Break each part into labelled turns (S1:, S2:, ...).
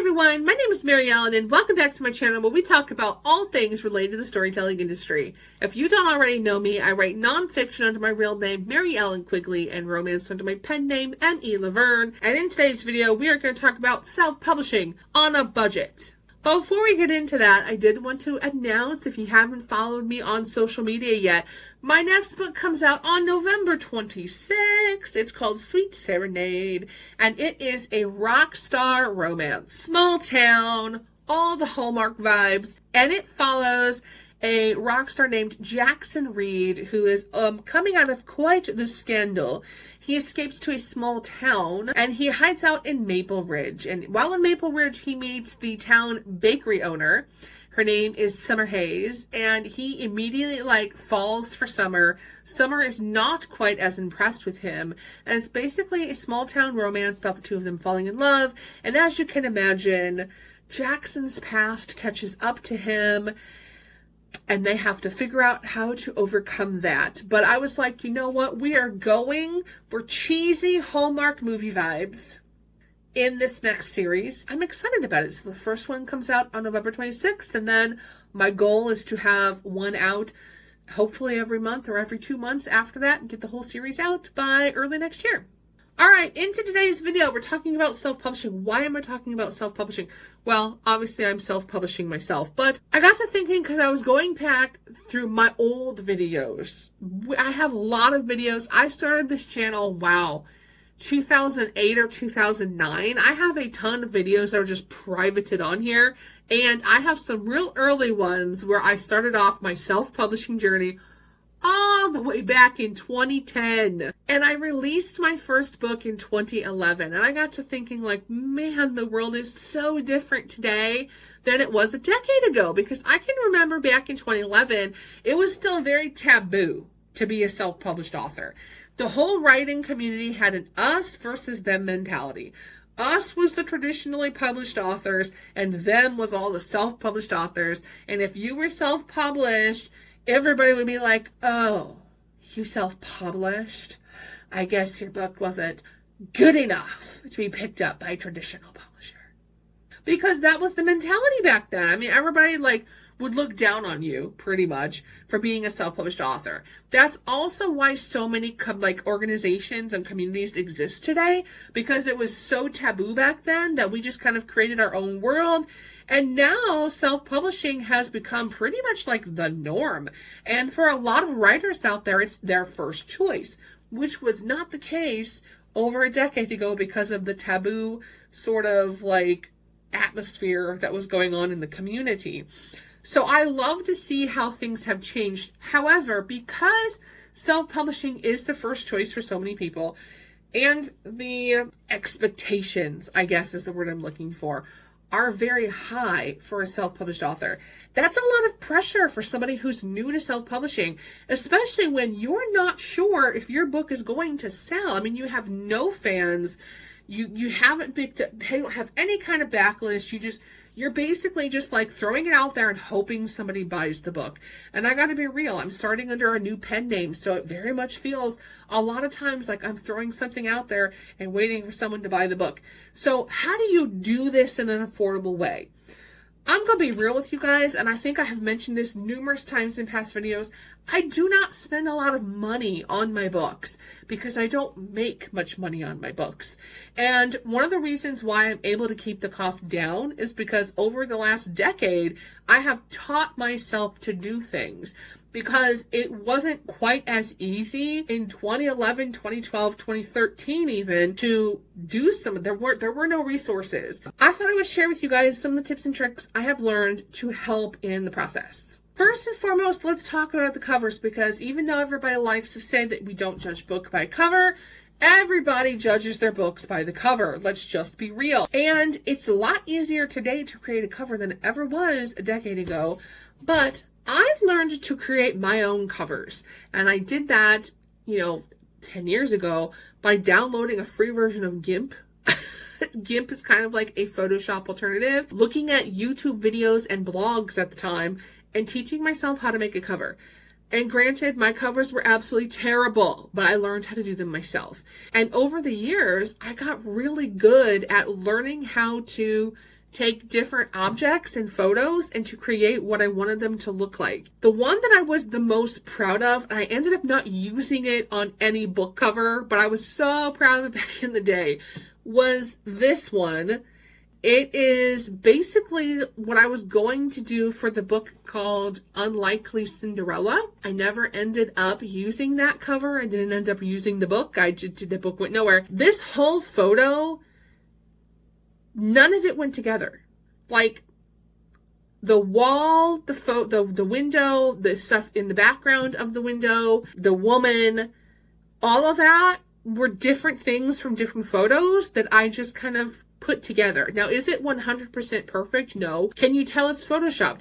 S1: everyone, my name is Mary Ellen and welcome back to my channel where we talk about all things related to the storytelling industry. If you don't already know me, I write nonfiction under my real name, Mary Ellen Quigley, and romance under my pen name, M.E. Laverne. And in today's video, we are going to talk about self-publishing on a budget. But before we get into that, I did want to announce, if you haven't followed me on social media yet, my next book comes out on November 26th. It's called Sweet Serenade, and it is a rockstar romance. Small town, all the Hallmark vibes, and it follows a rock star named Jackson Reed, who is coming out of quite the scandal. He escapes to a small town and he hides out in Maple Ridge. And while in Maple Ridge, he meets the town bakery owner. Her name is Summer Hayes, and he immediately falls for Summer. Summer is not quite as impressed with him, and it's basically a small town romance about the two of them falling in love. And as you can imagine, Jackson's past catches up to him, and they have to figure out how to overcome that. But I was like, you know what? We are going for cheesy Hallmark movie vibes in this next series. I'm excited about it. So the first one comes out on November 26th, and then my goal is to have one out hopefully every month or every 2 months after that and get the whole series out by early next year. All right, into today's video, we're talking about self-publishing. Why am I talking about self-publishing? Well, obviously I'm self-publishing myself, but I got to thinking because I was going back through my old videos. I have a lot of videos. I started this channel, 2008 or 2009. I have a ton of videos that are just privated on here, and I have some real early ones where I started off my self-publishing journey all the way back in 2010. And I released my first book in 2011. And I got to thinking man, the world is so different today than it was a decade ago. Because I can remember back in 2011, it was still very taboo to be a self-published author. The whole writing community had an us versus them mentality. Us was the traditionally published authors, and them was all the self-published authors. And if you were self-published, everybody would be like, oh, you self-published? I guess your book wasn't good enough to be picked up by a traditional publisher. Because that was the mentality back then. I mean, everybody would look down on you pretty much for being a self-published author. That's also why so many organizations and communities exist today, because it was so taboo back then that we just kind of created our own world. And now self-publishing has become pretty much the norm. And for a lot of writers out there, it's their first choice, which was not the case over a decade ago because of the taboo sort of atmosphere that was going on in the community. So I love to see how things have changed. However, because self-publishing is the first choice for so many people, and the expectations, I guess is the word I'm looking for, are very high for a self-published author. That's a lot of pressure for somebody who's new to self-publishing, especially when you're not sure if your book is going to sell. I mean, you have no fans. You haven't picked up, they don't have any kind of backlist. You're basically just throwing it out there and hoping somebody buys the book. And I gotta be real, I'm starting under a new pen name, so it very much feels a lot of times like I'm throwing something out there and waiting for someone to buy the book. So how do you do this in an affordable way? I'm gonna be real with you guys, and I think I have mentioned this numerous times in past videos. I do not spend a lot of money on my books because I don't make much money on my books. And one of the reasons why I'm able to keep the cost down is because over the last decade, I have taught myself to do things, because it wasn't quite as easy in 2011, 2012, 2013 even to do there were no resources. I thought I would share with you guys some of the tips and tricks I have learned to help in the process. First and foremost, let's talk about the covers, because even though everybody likes to say that we don't judge book by cover, everybody judges their books by the cover. Let's just be real. And it's a lot easier today to create a cover than it ever was a decade ago, but I learned to create my own covers, and I did that, 10 years ago by downloading a free version of GIMP. GIMP is kind of like a Photoshop alternative, looking at YouTube videos and blogs at the time, and teaching myself how to make a cover. And granted, my covers were absolutely terrible, but I learned how to do them myself. And over the years, I got really good at learning how to take different objects and photos and to create what I wanted them to look like. The one that I was the most proud of, and I ended up not using it on any book cover, but I was so proud of it back in the day, was this one. It is basically what I was going to do for the book called Unlikely Cinderella. I never ended up using that cover. I didn't end up using the book. The book went nowhere. This whole photo, none of it went together. Like the wall, the window, the stuff in the background of the window, the woman, all of that were different things from different photos that I just kind of put together. Now, is it 100% perfect? No. Can you tell it's photoshopped?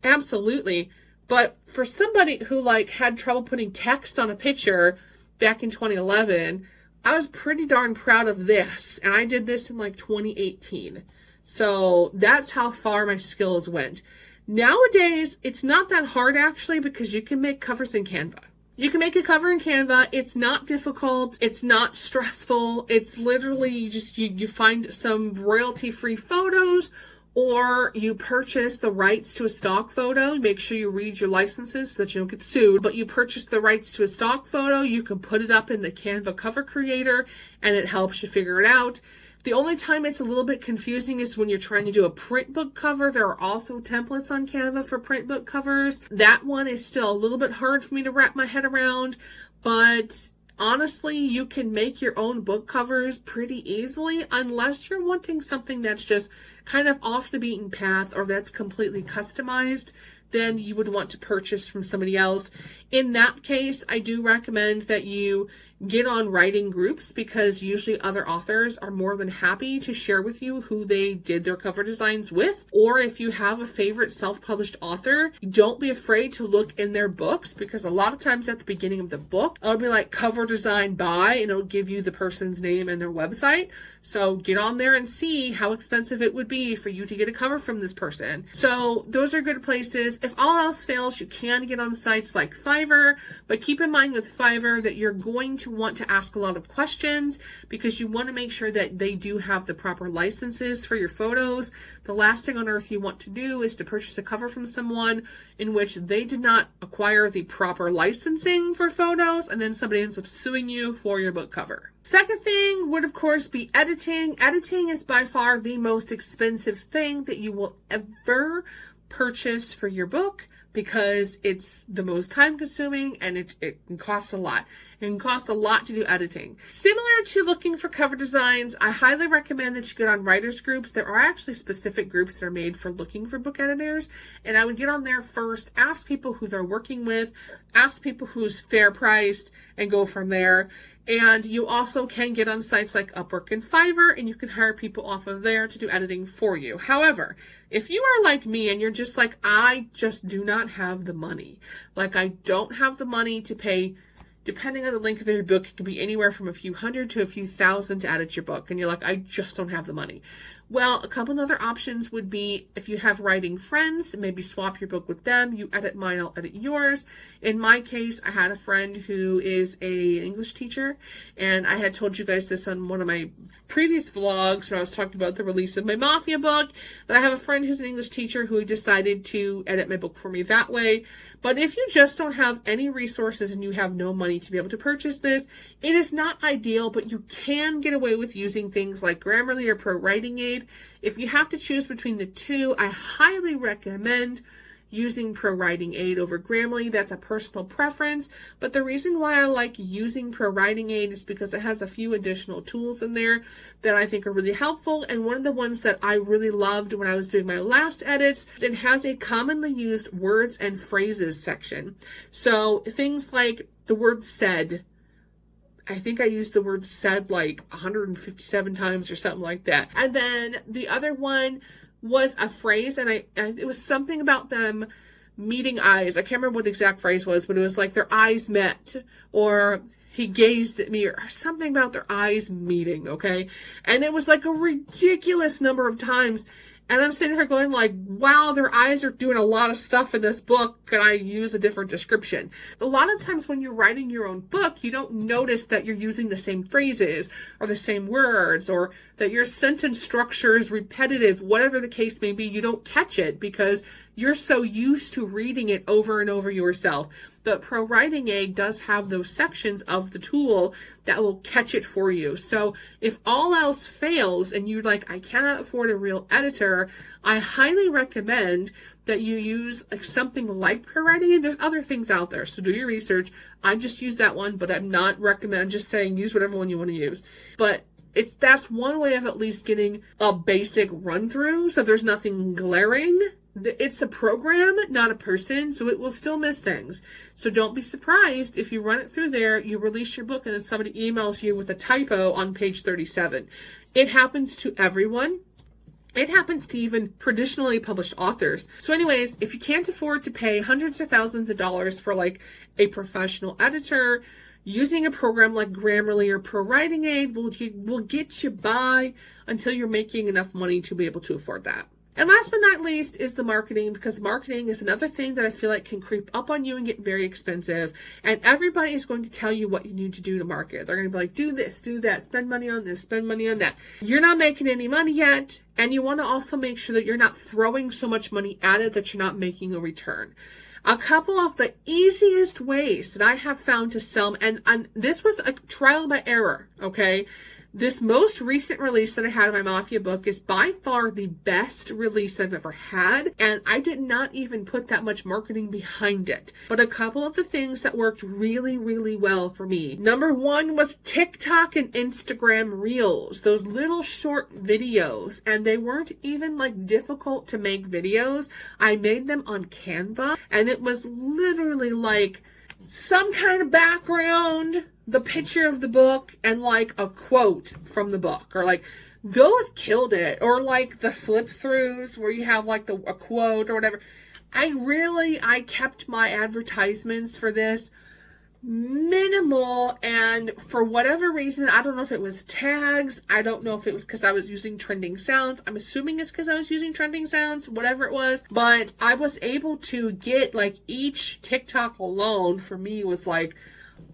S1: Absolutely. But for somebody who had trouble putting text on a picture back in 2011, I was pretty darn proud of this. And I did this in 2018. So that's how far my skills went. Nowadays, it's not that hard actually, because you can make covers in Canva. You can make a cover in Canva. It's not difficult. It's not stressful. It's literally just you find some royalty-free photos, or you purchase the rights to a stock photo. Make sure you read your licenses so that you don't get sued. But you purchase the rights to a stock photo. You can put it up in the Canva cover creator, and it helps you figure it out. The only time it's a little bit confusing is when you're trying to do a print book cover. There are also templates on Canva for print book covers. That one is still a little bit hard for me to wrap my head around, but honestly, you can make your own book covers pretty easily, unless you're wanting something that's just kind of off the beaten path or that's completely customized. Then you would want to purchase from somebody else. In that case, I do recommend that you get on writing groups, because usually other authors are more than happy to share with you who they did their cover designs with. Or if you have a favorite self-published author, don't be afraid to look in their books, because a lot of times at the beginning of the book, it'll be like cover design by, and it'll give you the person's name and their website. So get on there and see how expensive it would be for you to get a cover from this person. So those are good places. If all else fails, you can get on sites like Fiverr, but keep in mind with Fiverr that you're going to want to ask a lot of questions, because you want to make sure that they do have the proper licenses for your photos. The last thing on earth you want to do is to purchase a cover from someone in which they did not acquire the proper licensing for photos, and then somebody ends up suing you for your book cover. Second thing would, of course, be editing. Editing is by far the most expensive thing that you will ever purchase for your book, because it's the most time consuming and it costs a lot. It can cost a lot to do editing. Similar to looking for cover designs, I highly recommend that you get on writers groups. There are actually specific groups that are made for looking for book editors, and I would get on there first, ask people who they're working with, ask people who's fair priced, and go from there. And you also can get on sites like Upwork and Fiverr, and you can hire people off of there to do editing for you. However, if you are like me and you're just like, I just do not have the money, I don't have the money to pay, depending on the length of your book, it can be anywhere from a few hundred to a few thousand to edit your book, and you're like, I just don't have the money. Well, a couple of other options would be, if you have writing friends, maybe swap your book with them. You edit mine, I'll edit yours. In my case, I had a friend who is an English teacher, and I had told you guys this on one of my previous vlogs when I was talking about the release of my Mafia book, but I have a friend who's an English teacher who decided to edit my book for me that way. But if you just don't have any resources and you have no money to be able to purchase this, it is not ideal, but you can get away with using things like Grammarly or Pro Writing Aid. If you have to choose between the two, I highly recommend using Pro Writing Aid over Grammarly. That's a personal preference, but the reason why I like using Pro Writing Aid is because it has a few additional tools in there that I think are really helpful, and one of the ones that I really loved when I was doing my last edits, it has a commonly used words and phrases section. So things like the word said, I think I used the word said 157 times or something like that. And then the other one was a phrase, and it was something about them meeting eyes. I can't remember what the exact phrase was, but it was like their eyes met, or he gazed at me, or something about their eyes meeting, okay? And it was like a ridiculous number of times. And I'm sitting here going like, wow, their eyes are doing a lot of stuff in this book. Can I use a different description? A lot of times when you're writing your own book, you don't notice that you're using the same phrases or the same words, or that your sentence structure is repetitive, whatever the case may be. You don't catch it because you're so used to reading it over and over yourself. But Pro Writing Aid does have those sections of the tool that will catch it for you. So if all else fails and you're like, I cannot afford a real editor, I highly recommend that you use like something like Pro Writing Aid. There's other things out there, so do your research. I just use that one, but I'm not recommending. I'm just saying use whatever one you want to use. But that's one way of at least getting a basic run through, so there's nothing glaring. It's a program, not a person, so it will still miss things. So don't be surprised if you run it through there, you release your book, and then somebody emails you with a typo on page 37. It happens to everyone. It happens to even traditionally published authors. So anyways, if you can't afford to pay hundreds of thousands of dollars for like a professional editor, using a program like Grammarly or Pro Writing Aid will get you by until you're making enough money to be able to afford that. And last but not least is the marketing, because marketing is another thing that I feel like can creep up on you and get very expensive. And everybody is going to tell you what you need to do to market. They're going to be like, do this, do that, spend money on this, spend money on that. You're not making any money yet. And you want to also make sure that you're not throwing so much money at it that you're not making a return. A couple of the easiest ways that I have found to sell, and this was a trial by error, okay? This most recent release that I had of my Mafia book is by far the best release I've ever had, and I did not even put that much marketing behind it. But a couple of the things that worked really, really well for me. Number one was TikTok and Instagram Reels, those little short videos, and they weren't even like difficult to make videos. I made them on Canva, and it was literally like some kind of background, the picture of the book, and like a quote from the book, or like those killed it. Or like the flip throughs where you have like a quote or whatever. I kept my advertisements for this minimal, and for whatever reason, I don't know if it was tags, I don't know if it was because I was using trending sounds. I'm assuming it's because I was using trending sounds, whatever it was, but I was able to get like each TikTok alone for me was like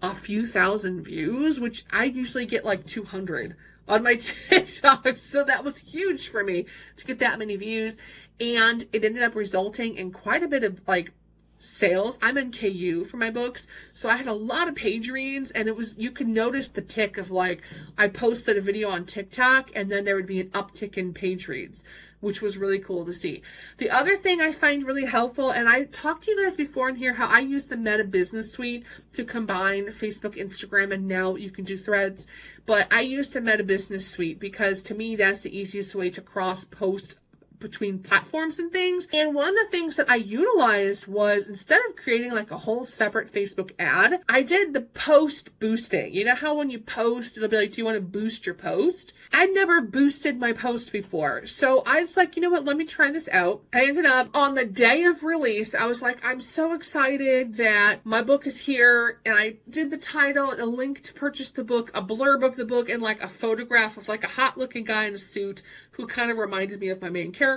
S1: a few thousand views, which I usually get like 200 on my TikTok. So that was huge for me to get that many views. And it ended up resulting in quite a bit of like sales. I'm in KU for my books, so I had a lot of page reads, and you could notice the tick of like, I posted a video on TikTok and then there would be an uptick in page reads, which was really cool to see. The other thing I find really helpful, and I talked to you guys before in here how I use the Meta Business Suite to combine Facebook, Instagram, and now you can do Threads, but I use the Meta Business Suite because to me that's the easiest way to cross post between platforms and things. And one of the things that I utilized was, instead of creating like a whole separate Facebook ad, I did the post boosting. You know how when you post, it'll be like, do you want to boost your post? I'd never boosted my post before. So I was like, you know what, let me try this out. I ended up on the day of release, I was like, I'm so excited that my book is here. And I did the title, a link to purchase the book, a blurb of the book, and like a photograph of like a hot looking guy in a suit who kind of reminded me of my main character,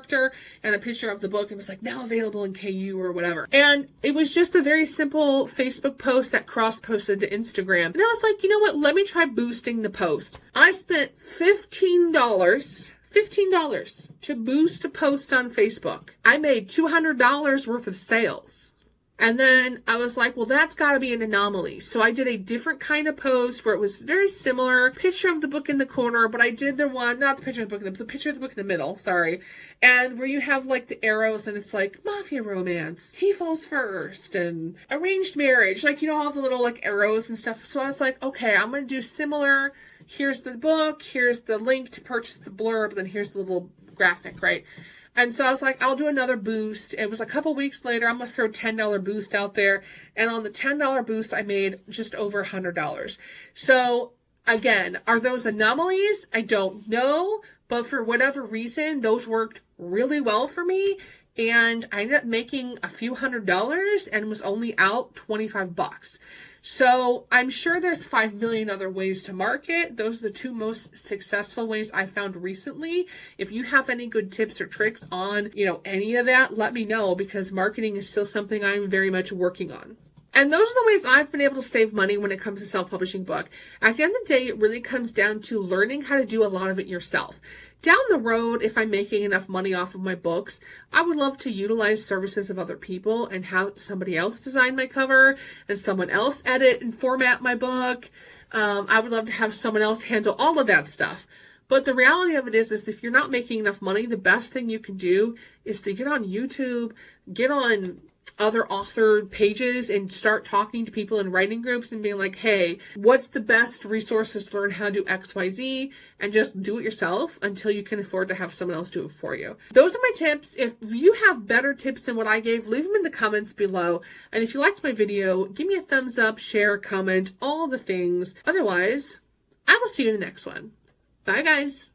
S1: and a picture of the book. It was like, now available in KU or whatever. And it was just a very simple Facebook post that cross-posted to Instagram. And I was like, you know what? Let me try boosting the post. I spent $15 to boost a post on Facebook. I made $200 worth of sales. And then I was like, well, that's got to be an anomaly. So I did a different kind of post where it was very similar. Picture of the book in the corner, but I did the one, not the picture of the book, the picture of the book in the middle, sorry. And where you have like the arrows and it's like mafia romance, he falls first, and arranged marriage, like, you know, all the little like arrows and stuff. So I was like, okay, I'm going to do similar. Here's the book, here's the link to purchase the blurb, then here's the little graphic, right? And so I was like, I'll do another boost. It was a couple weeks later. I'm going to throw $10 boost out there. And on the $10 boost, I made just over $100. So again, are those anomalies? I don't know. But for whatever reason, those worked really well for me. and I ended up making a few $100s and was only out $25. So I'm sure there's 5 million other ways to market. Those are the two most successful ways I found recently. If you have any good tips or tricks on, any of that, let me know, because marketing is still something I'm very much working on. And those are the ways I've been able to save money when it comes to self-publishing book. At the end of the day, it really comes down to learning how to do a lot of it yourself. Down the road, if I'm making enough money off of my books, I would love to utilize services of other people and have somebody else design my cover and someone else edit and format my book. I would love to have someone else handle all of that stuff. But the reality of it is if you're not making enough money, the best thing you can do is to get on YouTube, get on other authored pages and start talking to people in writing groups and being like, hey, what's the best resources to learn how to do XYZ, and just do it yourself until you can afford to have someone else do it for you. Those are my tips. If you have better tips than what I gave, leave them in the comments below. And if you liked my video, give me a thumbs up, share, comment, all the things. Otherwise, I will see you in the next one. Bye, guys.